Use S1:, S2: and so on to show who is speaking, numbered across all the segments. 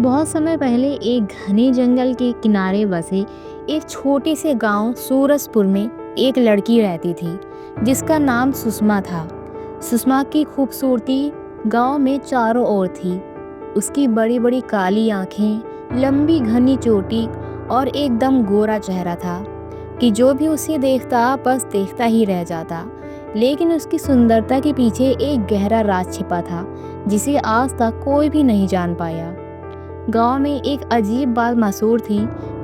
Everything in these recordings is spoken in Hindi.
S1: बहुत समय पहले एक घने जंगल के किनारे बसे एक छोटे से गांव सूरजपुर में एक लड़की रहती थी जिसका नाम सुषमा था। सुषमा की खूबसूरती गांव में चारों ओर थी। उसकी बड़ी बड़ी काली आंखें, लंबी घनी चोटी और एकदम गोरा चेहरा था कि जो भी उसे देखता बस देखता ही रह जाता। लेकिन उसकी सुंदरता के पीछे एक गहरा राज छिपा था जिसे आज तक कोई भी नहीं जान पाया। गांव में एक अजीब बात मशहूर थी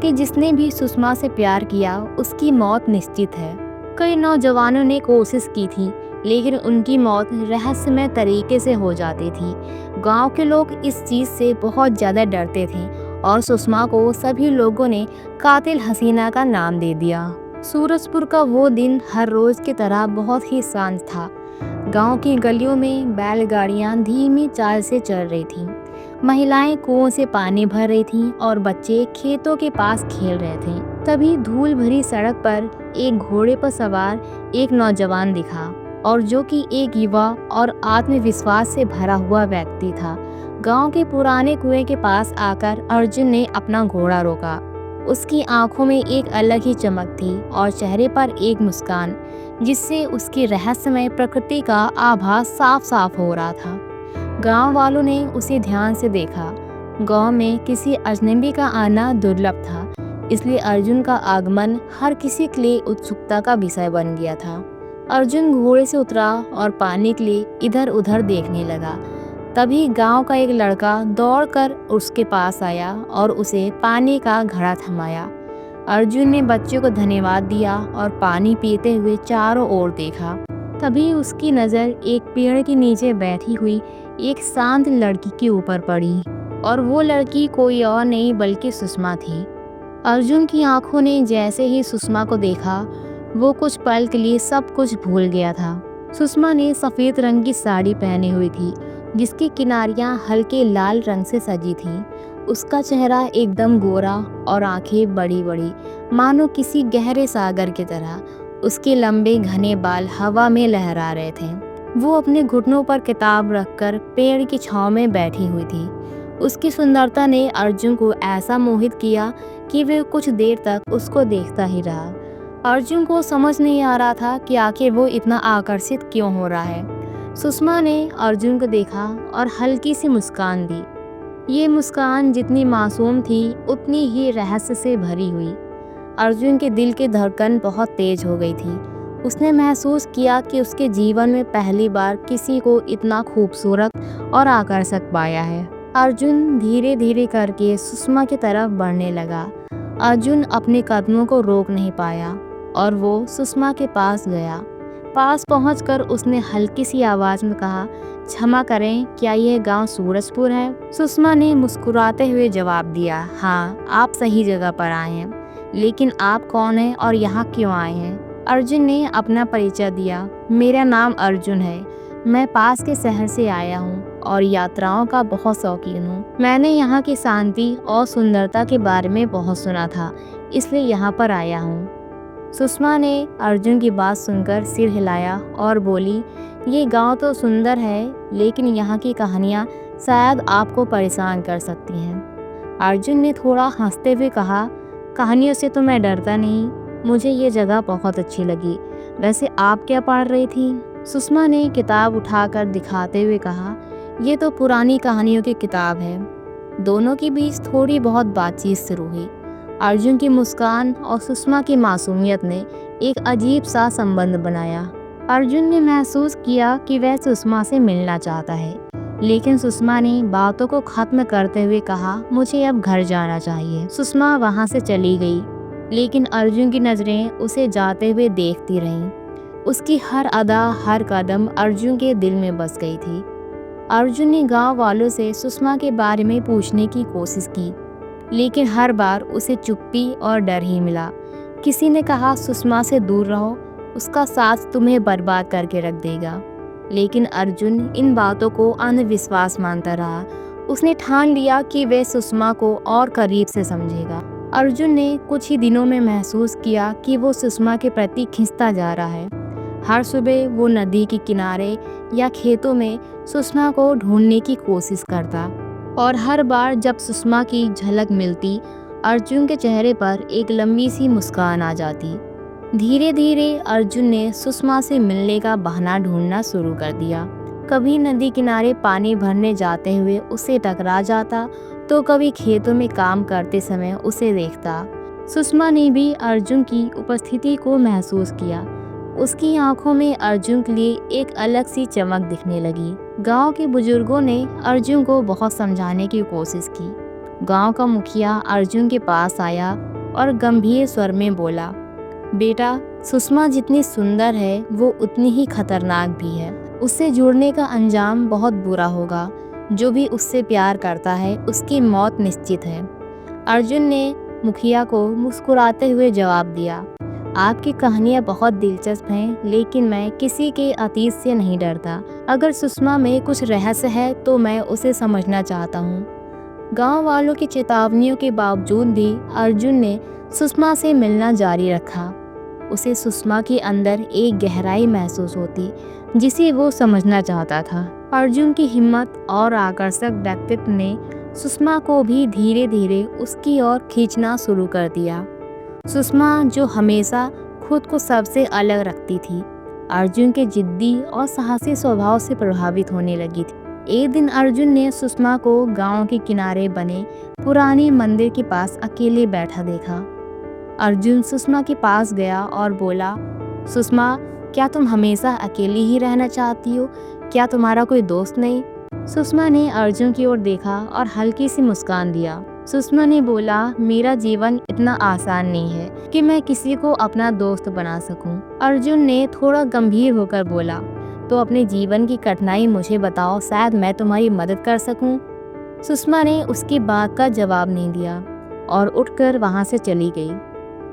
S1: कि जिसने भी सुषमा से प्यार किया उसकी मौत निश्चित है। कई नौजवानों ने कोशिश की थी लेकिन उनकी मौत रहस्यमय तरीके से हो जाती थी। गांव के लोग इस चीज़ से बहुत ज़्यादा डरते थे और सुषमा को सभी लोगों ने कातिल हसीना का नाम दे दिया। सूरजपुर का वो दिन हर रोज की तरह बहुत ही शांत था। गांव की गलियों में बैलगाड़ियां धीमी चाल से चल रही थीं। महिलाएं कुओं से पानी भर रही थीं और बच्चे खेतों के पास खेल रहे थे। तभी धूल भरी सड़क पर एक घोड़े पर सवार एक नौजवान दिखा और जो कि एक युवा और आत्मविश्वास से भरा हुआ व्यक्ति था। गांव के पुराने कुएं के पास आकर अर्जुन ने अपना घोड़ा रोका। उसकी आंखों में एक अलग ही चमक थी और चेहरे पर एक मुस्कान जिससे उसकी रहस्यमय प्रकृति का आभास साफ साफ हो रहा था। गांव वालों ने उसे ध्यान से देखा। गांव में किसी अजनबी का आना दुर्लभ था, इसलिए अर्जुन का आगमन हर किसी के लिए उत्सुकता का विषय बन गया था। अर्जुन घोड़े से उतरा और पानी के लिए इधर उधर देखने लगा। तभी गांव का एक लड़का दौड़कर उसके पास आया और उसे पानी का घड़ा थमाया। अर्जुन ने बच्चे को धन्यवाद दिया और पानी पीते हुए चारों ओर देखा। तभी उसकी नज़र एक पेड़ के नीचे बैठी हुई एक शांत लड़की के ऊपर पड़ी और वो लड़की कोई और नहीं बल्कि सुषमा थी। अर्जुन की आंखों ने जैसे ही सुषमा को देखा वो कुछ पल के लिए सब कुछ भूल गया था। सुषमा ने सफ़ेद रंग की साड़ी पहनी हुई थी जिसकी किनारियां हल्के लाल रंग से सजी थीं। उसका चेहरा एकदम गोरा और आंखें बड़ी बड़ी मानो किसी गहरे सागर की तरह। उसके लंबे घने बाल हवा में लहरा रहे थे। वो अपने घुटनों पर किताब रखकर पेड़ की छांव में बैठी हुई थी। उसकी सुंदरता ने अर्जुन को ऐसा मोहित किया कि वह कुछ देर तक उसको देखता ही रहा। अर्जुन को समझ नहीं आ रहा था कि आखिर वो इतना आकर्षित क्यों हो रहा है। सुषमा ने अर्जुन को देखा और हल्की सी मुस्कान दी। ये मुस्कान जितनी मासूम थी उतनी ही रहस्य से भरी हुई। अर्जुन के दिल की धड़कन बहुत तेज हो गई थी। उसने महसूस किया कि उसके जीवन में पहली बार किसी को इतना खूबसूरत और आकर्षक पाया है। अर्जुन धीरे धीरे करके सुषमा की तरफ बढ़ने लगा। अर्जुन अपने कदमों को रोक नहीं पाया और वो सुषमा के पास गया। पास पहुंचकर उसने हल्की सी आवाज में कहा, क्षमा करें, क्या यह गांव सूरजपुर है? सुषमा ने मुस्कुराते हुए जवाब दिया, हाँ, आप सही जगह पर आए हैं। लेकिन आप कौन हैं और यहाँ क्यों आए हैं? अर्जुन ने अपना परिचय दिया, मेरा नाम अर्जुन है। मैं पास के शहर से आया हूँ और यात्राओं का बहुत शौकीन हूँ। मैंने यहाँ की शांति और सुंदरता के बारे में बहुत सुना था, इसलिए यहाँ पर आया हूँ। सुषमा ने अर्जुन की बात सुनकर सिर हिलाया और बोली, ये गांव तो सुंदर है लेकिन यहाँ की कहानियाँ शायद आपको परेशान कर सकती हैं। अर्जुन ने थोड़ा हंसते हुए कहा, कहानियों से तो मैं डरता नहीं, मुझे ये जगह बहुत अच्छी लगी। वैसे आप क्या पढ़ रही थी? सुषमा ने किताब उठाकर दिखाते हुए कहा, ये तो पुरानी कहानियों की किताब है। दोनों के बीच थोड़ी बहुत बातचीत शुरू हुई। अर्जुन की मुस्कान और सुषमा की मासूमियत ने एक अजीब सा संबंध बनाया। अर्जुन ने महसूस किया कि वह सुषमा से मिलना चाहता है, लेकिन सुषमा ने बातों को खत्म करते हुए कहा, मुझे अब घर जाना चाहिए। सुषमा वहां से चली गई, लेकिन अर्जुन की नजरें उसे जाते हुए देखती रहीं। उसकी हर अदा, हर कदम अर्जुन के दिल में बस गई थी। अर्जुन ने गांव वालों से सुषमा के बारे में पूछने की कोशिश की, लेकिन हर बार उसे चुप्पी और डर ही मिला। किसी ने कहा, सुषमा से दूर रहो, उसका साथ तुम्हें बर्बाद करके रख देगा। लेकिन अर्जुन इन बातों को अंधविश्वास मानता रहा। उसने ठान लिया कि वह सुषमा को और करीब से समझेगा। अर्जुन ने कुछ ही दिनों में महसूस किया कि वो सुषमा के प्रति खिंचता जा रहा है। हर सुबह वो नदी के किनारे या खेतों में सुषमा को ढूंढने की कोशिश करता। और हर बार जब सुषमा की झलक मिलती, अर्जुन के चेहरे पर एक लंबी सी मुस्कान आ जाती। धीरे धीरे अर्जुन ने सुषमा से मिलने का बहाना ढूंढना शुरू कर दिया। कभी नदी किनारे पानी भरने जाते हुए उसे टकरा जाता, तो कभी खेतों में काम करते समय उसे देखता। सुषमा ने भी अर्जुन की उपस्थिति को महसूस किया। उसकी आंखों में अर्जुन के लिए एक अलग सी चमक दिखने लगी। गांव के बुजुर्गों ने अर्जुन को बहुत समझाने की कोशिश की। गांव का मुखिया अर्जुन के पास आया और गंभीर स्वर में बोला, बेटा, सुषमा जितनी सुंदर है वो उतनी ही खतरनाक भी है। उससे जुड़ने का अंजाम बहुत बुरा होगा। जो भी उससे प्यार करता है उसकी मौत निश्चित है। अर्जुन ने मुखिया को मुस्कुराते हुए जवाब दिया, आपकी कहानियाँ बहुत दिलचस्प हैं, लेकिन मैं किसी के अतीत से नहीं डरता। अगर सुषमा में कुछ रहस्य है तो मैं उसे समझना चाहता हूँ। गांव वालों की चेतावनियों के बावजूद भी अर्जुन ने सुषमा से मिलना जारी रखा। उसे सुषमा के अंदर एक गहराई महसूस होती जिसे वो समझना चाहता था। अर्जुन की हिम्मत और आकर्षक व्यक्तित्व ने सुषमा को भी धीरे धीरे उसकी ओर खींचना शुरू कर दिया। सुषमा जो हमेशा खुद को सबसे अलग रखती थी, अर्जुन के जिद्दी और साहसी स्वभाव से प्रभावित होने लगी थी। एक दिन अर्जुन ने सुषमा को गांव के किनारे बने पुराने मंदिर के पास अकेले बैठा देखा। अर्जुन सुषमा के पास गया और बोला, सुषमा, क्या तुम हमेशा अकेली ही रहना चाहती हो? क्या तुम्हारा कोई दोस्त नहीं? सुषमा ने अर्जुन की ओर देखा और हल्की सी मुस्कान दिया। सुषमा ने बोला, मेरा जीवन इतना आसान नहीं है कि मैं किसी को अपना दोस्त बना सकूं। अर्जुन ने थोड़ा गंभीर होकर बोला, तो अपने जीवन की कठिनाई मुझे बताओ, शायद मैं तुम्हारी मदद कर सकूं। सुषमा ने उसकी बात का जवाब नहीं दिया और उठकर वहां से चली गई।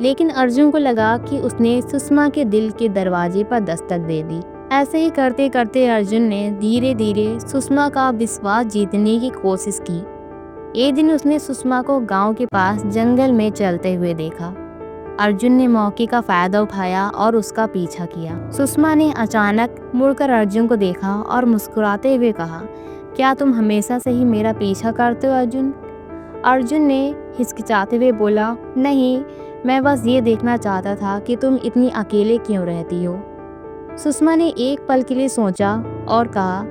S1: लेकिन अर्जुन को लगा कि उसने सुषमा के दिल के दरवाजे पर दस्तक दे दी। ऐसे ही करते करते अर्जुन ने धीरे धीरे सुषमा का विश्वास जीतने की कोशिश की। एक दिन उसने सुषमा को गांव के पास जंगल में चलते हुए देखा। अर्जुन ने मौके का फायदा उठाया और उसका पीछा किया। सुषमा ने अचानक मुड़कर अर्जुन को देखा और मुस्कुराते हुए कहा, क्या तुम हमेशा से ही मेरा पीछा करते हो अर्जुन? अर्जुन ने हिचकिचाते हुए बोला, नहीं, मैं बस ये देखना चाहता था कि तुम इतनी अकेले क्यों रहती हो। सुषमा ने एक पल के लिए सोचा और कहा,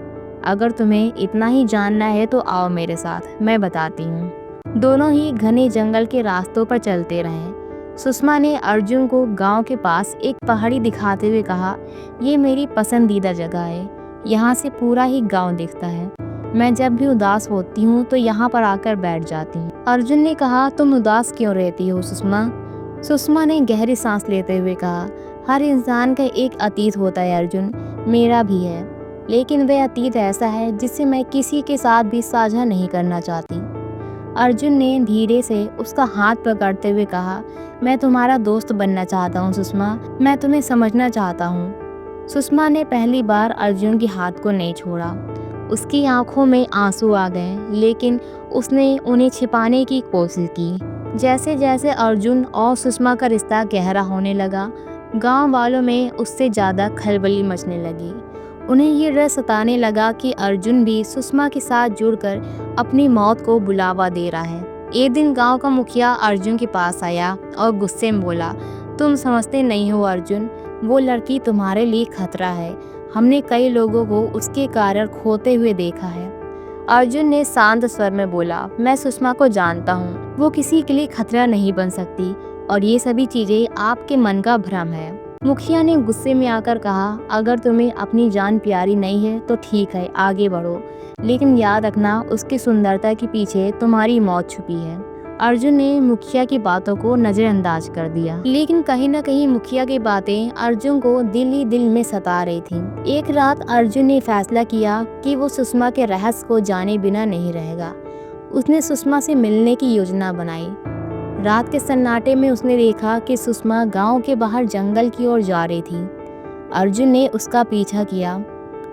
S1: अगर तुम्हें इतना ही जानना है तो आओ मेरे साथ, मैं बताती हूँ। दोनों ही घने जंगल के रास्तों पर चलते रहे। सुषमा ने अर्जुन को गांव के पास एक पहाड़ी दिखाते हुए कहा, ये मेरी पसंदीदा जगह है, यहाँ से पूरा ही गांव दिखता है। मैं जब भी उदास होती हूँ तो यहाँ पर आकर बैठ जाती हूँ। अर्जुन ने कहा, तुम उदास क्यों रहती हो सुषमा? सुषमा ने गहरी सांस लेते हुए कहा, हर इंसान का एक अतीत होता है अर्जुन, मेरा भी है, लेकिन वह अतीत ऐसा है जिसे मैं किसी के साथ भी साझा नहीं करना चाहती। अर्जुन ने धीरे से उसका हाथ पकड़ते हुए कहा, मैं तुम्हारा दोस्त बनना चाहता हूँ सुषमा, मैं तुम्हें समझना चाहता हूँ। सुषमा ने पहली बार अर्जुन के हाथ को नहीं छोड़ा। उसकी आंखों में आंसू आ गए, लेकिन उसने उन्हें छिपाने की कोशिश की। जैसे जैसे अर्जुन और सुषमा का रिश्ता गहरा होने लगा, गांव वालों में उससे ज़्यादा खलबली मचने लगी। उन्हें ये डर सताने लगा कि अर्जुन भी सुषमा के साथ जुड़कर अपनी मौत को बुलावा दे रहा है। एक दिन गांव का मुखिया अर्जुन के पास आया और गुस्से में बोला, तुम समझते नहीं हो अर्जुन, वो लड़की तुम्हारे लिए खतरा है। हमने कई लोगों को उसके कारण खोते हुए देखा है। अर्जुन ने शांत स्वर में बोला, मैं सुषमा को जानता हूँ, वो किसी के लिए खतरा नहीं बन सकती और ये सभी चीजें आपके मन का भ्रम है। मुखिया ने गुस्से में आकर कहा, अगर तुम्हें अपनी जान प्यारी नहीं है तो ठीक है, आगे बढ़ो, लेकिन याद रखना उसकी सुंदरता के पीछे तुम्हारी मौत छुपी है। अर्जुन ने मुखिया की बातों को नजरअंदाज कर दिया, लेकिन कहीं न कहीं मुखिया की बातें अर्जुन को दिल ही दिल में सता रही थी। एक रात अर्जुन ने फैसला किया कि वो सुषमा के रहस्य को जाने बिना नहीं रहेगा। उसने सुषमा से मिलने की योजना बनाई। रात के सन्नाटे में उसने देखा कि सुषमा गांव के बाहर जंगल की ओर जा रही थी। अर्जुन ने उसका पीछा किया।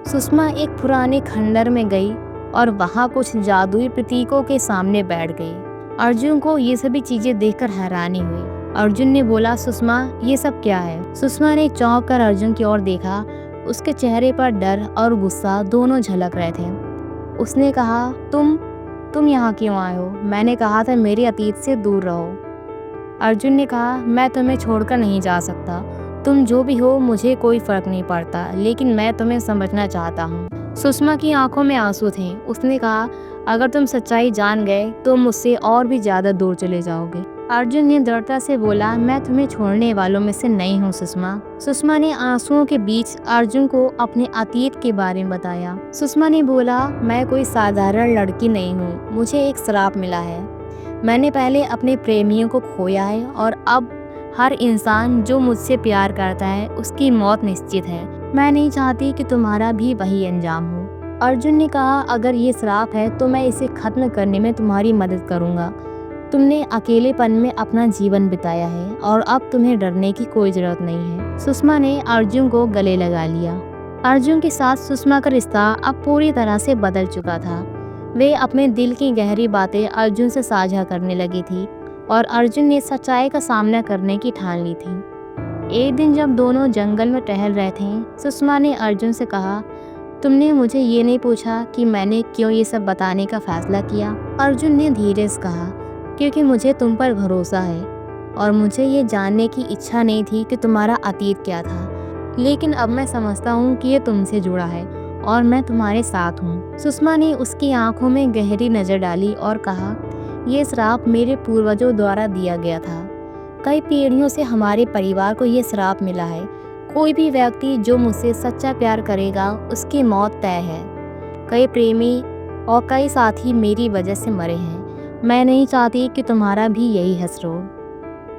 S1: सुषमा एक पुराने खंडर में गई और वहां कुछ जादुई प्रतीकों के सामने बैठ गई। अर्जुन को ये सभी चीजें देखकर हैरानी हुई। अर्जुन ने बोला, सुषमा, ये सब क्या है? सुषमा ने चौंक कर अर्जुन की ओर देखा। उसके चेहरे पर डर और गुस्सा दोनों झलक रहे थे। उसने कहा, तुम तुम यहाँ क्यों आए हो? मैंने कहा था मेरे अतीत से दूर रहो। अर्जुन ने कहा, मैं तुम्हें छोड़कर नहीं जा सकता। तुम जो भी हो मुझे कोई फर्क नहीं पड़ता, लेकिन मैं तुम्हें समझना चाहता हूँ। सुषमा की आंखों में आंसू थे। उसने कहा, अगर तुम सच्चाई जान गए तो मुझसे और भी ज्यादा दूर चले जाओगे। अर्जुन ने दृढ़ता से बोला, मैं तुम्हें छोड़ने वालों में से नहीं हूँ सुषमा। सुषमा ने आंसुओं के बीच अर्जुन को अपने अतीत के बारे में बताया। सुषमा ने बोला, मैं कोई साधारण लड़की नहीं हूँ, मुझे एक श्राप मिला है। मैंने पहले अपने प्रेमियों को खोया है और अब हर इंसान जो मुझसे प्यार करता है उसकी मौत निश्चित है। मैं नहीं चाहती कि तुम्हारा भी वही अंजाम हो। अर्जुन ने कहा, अगर ये श्राप है तो मैं इसे खत्म करने में तुम्हारी मदद करूंगा। तुमने अकेलेपन में अपना जीवन बिताया है और अब तुम्हें डरने की कोई जरूरत नहीं है। सुषमा ने अर्जुन को गले लगा लिया। अर्जुन के साथ सुषमा का रिश्ता अब पूरी तरह से बदल चुका था। वे अपने दिल की गहरी बातें अर्जुन से साझा करने लगी थी और अर्जुन ने सच्चाई का सामना करने की ठान ली थी। एक दिन जब दोनों जंगल में टहल रहे थे, सुषमा ने अर्जुन से कहा, तुमने मुझे ये नहीं पूछा कि मैंने क्यों ये सब बताने का फैसला किया। अर्जुन ने धीरे से कहा, क्योंकि मुझे तुम पर भरोसा है और मुझे ये जानने की इच्छा नहीं थी कि तुम्हारा अतीत क्या था, लेकिन अब मैं समझता हूँ कि ये तुमसे जुड़ा है और मैं तुम्हारे साथ हूँ। सुषमा ने उसकी आंखों में गहरी नजर डाली और कहा, ये श्राप मेरे पूर्वजों द्वारा दिया गया था। कई पीढ़ियों से हमारे परिवार को ये श्राप मिला है। कोई भी व्यक्ति जो मुझसे सच्चा प्यार करेगा उसकी मौत तय है। कई प्रेमी और कई साथी मेरी वजह से मरे हैं। मैं नहीं चाहती कि तुम्हारा भी यही हश्र हो।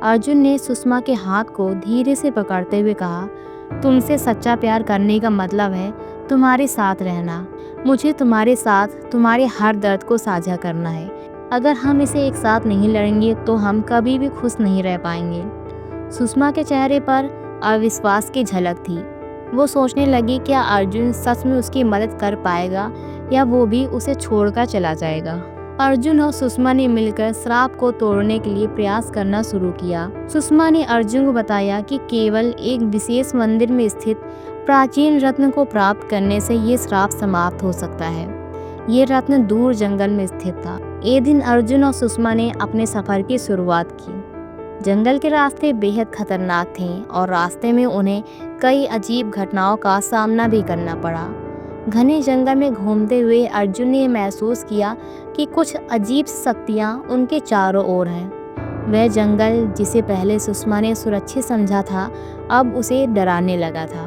S1: अर्जुन ने सुषमा के हाथ को धीरे से पकड़ते हुए कहा, तुमसे सच्चा प्यार करने का मतलब है तुम्हारे साथ रहना। मुझे तुम्हारे साथ तुम्हारे हर दर्द को साझा करना है। अगर हम इसे एक साथ नहीं लड़ेंगे तो हम कभी भी खुश नहीं रह पाएंगे। सुषमा के चेहरे पर अविश्वास की झलक थी। वो सोचने लगी, क्या अर्जुन सच में उसकी मदद कर पाएगा या वो भी उसे छोड़कर चला जाएगा। अर्जुन और सुषमा ने मिलकर श्राप को तोड़ने के लिए प्रयास करना शुरू किया। सुषमा ने अर्जुन को बताया कि केवल एक विशेष मंदिर में स्थित प्राचीन रत्न को प्राप्त करने से ये श्राप समाप्त हो सकता है। ये रत्न दूर जंगल में स्थित था। एक दिन अर्जुन और सुषमा ने अपने सफर की शुरुआत की। जंगल के रास्ते बेहद खतरनाक थे और रास्ते में उन्हें कई अजीब घटनाओं का सामना भी करना पड़ा। घने जंगल में घूमते हुए अर्जुन ने महसूस किया कि कुछ अजीब शक्तियाँ उनके चारों ओर हैं। वह जंगल जिसे पहले सुषमा ने सुरक्षित समझा था, अब उसे डराने लगा था।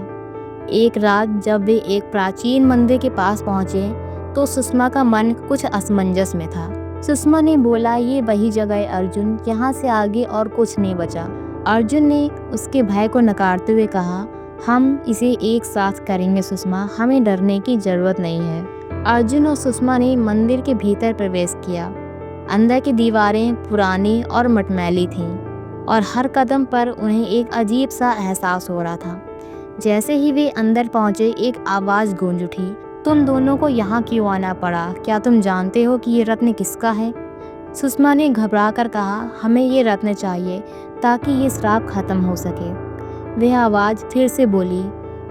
S1: एक रात जब वे एक प्राचीन मंदिर के पास पहुंचे तो सुषमा का मन कुछ असमंजस में था। सुषमा ने बोला, ये वही जगह है अर्जुन, यहाँ से आगे और कुछ नहीं बचा। अर्जुन ने उसके भय को नकारते हुए कहा, हम इसे एक साथ करेंगे सुषमा, हमें डरने की जरूरत नहीं है। अर्जुन और सुषमा ने मंदिर के भीतर प्रवेश किया। अंदर की दीवारें पुरानी और मटमैली थीं और हर कदम पर उन्हें एक अजीब सा एहसास हो रहा था। जैसे ही वे अंदर पहुंचे, एक आवाज़ गूंज उठी, तुम दोनों को यहाँ क्यों आना पड़ा? क्या तुम जानते हो कि ये रत्न किसका है? सुषमा ने घबराकर कहा, हमें ये रत्न चाहिए ताकि ये श्राप खत्म हो सके। वह आवाज़ फिर से बोली,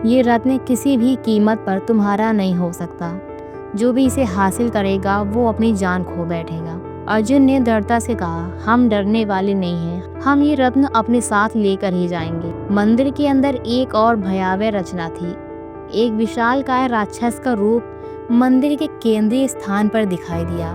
S1: ये रत्न किसी भी कीमत पर तुम्हारा नहीं हो सकता। जो भी इसे हासिल करेगा वो अपनी जान खो बैठेगा। अर्जुन ने दृढ़ता से कहा, हम डरने वाले नहीं हैं, हम ये रत्न अपने साथ लेकर ही जाएंगे। मंदिर के अंदर एक और भयावह रचना थी। एक विशालकाय राक्षस का रूप मंदिर के केंद्रीय स्थान पर दिखाई दिया।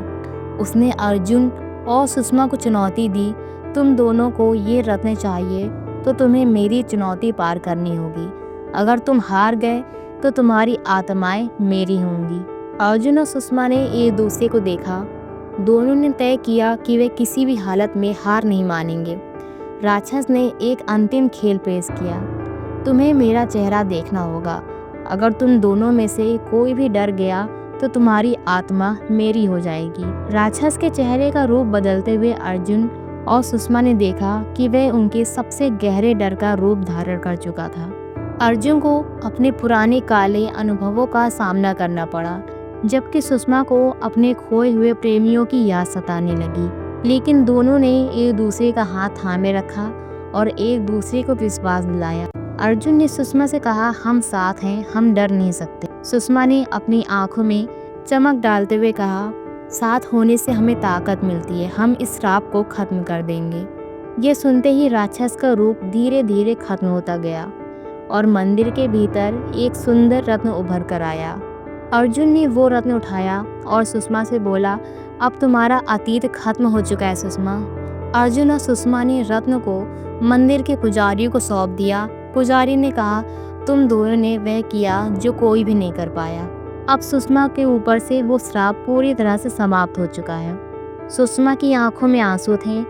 S1: उसने अर्जुन और सुषमा को चुनौती दी, तुम दोनों को ये रत्न चाहिए तो तुम्हें मेरी चुनौती पार करनी होगी। अगर तुम हार गए तो तुम्हारी आत्माएं मेरी होंगी। अर्जुन और सुषमा ने एक दूसरे को देखा। दोनों ने तय किया कि वे किसी भी हालत में हार नहीं मानेंगे। राक्षस ने एक अंतिम खेल पेश किया, तुम्हें मेरा चेहरा देखना होगा। अगर तुम दोनों में से कोई भी डर गया तो तुम्हारी आत्मा मेरी हो जाएगी। राक्षस के चेहरे का रूप बदलते हुए अर्जुन और सुषमा ने देखा कि वह उनके सबसे गहरे डर का रूप धारण कर चुका था। अर्जुन को अपने पुराने काले अनुभवों का सामना करना पड़ा, जबकि सुषमा को अपने खोए हुए प्रेमियों की याद सताने लगी। लेकिन दोनों ने एक दूसरे का हाथ थामे रखा और एक दूसरे को विश्वास दिलाया। अर्जुन ने सुषमा से कहा, हम साथ हैं, हम डर नहीं सकते। सुषमा ने अपनी आंखों में चमक डालते हुए कहा, साथ होने से हमें ताकत मिलती है, हम इस श्राप को खत्म कर देंगे। ये सुनते ही राक्षस का रूप धीरे धीरे खत्म होता गया और मंदिर के भीतर एक सुंदर रत्न उभर कर आया। अर्जुन ने वो रत्न उठाया और सुषमा से बोला, अब तुम्हारा अतीत खत्म हो चुका है सुषमा। अर्जुन और सुषमा ने रत्न को मंदिर के पुजारी को सौंप दिया। पुजारी ने कहा, तुम दोनों ने वह किया जो कोई भी नहीं कर पाया। अब सुषमा के ऊपर से वो श्राप पूरी तरह से समाप्त हो चुका है। सुषमा की आंखों में आंसू थे,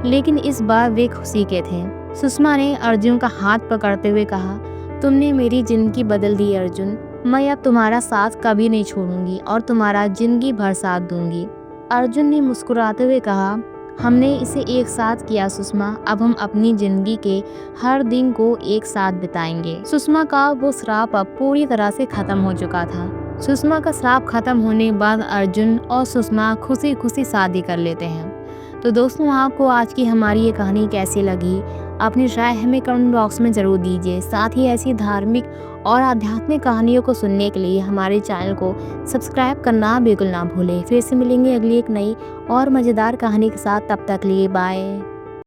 S1: लेकिन इस बार वे खुशी के थे। सुषमा ने अर्जुन का हाथ पकड़ते हुए कहा, तुमने मेरी जिंदगी बदल दी अर्जुन। मैं अब तुम्हारा साथ कभी नहीं छोड़ूंगी और तुम्हारा जिंदगी भर साथ दूंगी। अर्जुन ने मुस्कुराते हुए कहा, हमने इसे एक साथ किया सुषमा, अब हम अपनी जिंदगी के हर दिन को एक साथ बिताएंगे। सुषमा का वो श्राप अब पूरी तरह से खत्म हो चुका था। सुषमा का श्राप खत्म होने के बाद अर्जुन और सुषमा खुशी खुशी शादी कर लेते हैं। तो दोस्तों, आपको आज की हमारी ये कहानी कैसी लगी? अपनी राय हमें कमेंट बॉक्स में ज़रूर दीजिए। साथ ही ऐसी धार्मिक और आध्यात्मिक कहानियों को सुनने के लिए हमारे चैनल को सब्सक्राइब करना बिल्कुल ना भूलें। फिर से मिलेंगे अगली एक नई और मज़ेदार कहानी के साथ। तब तक लिए बाय।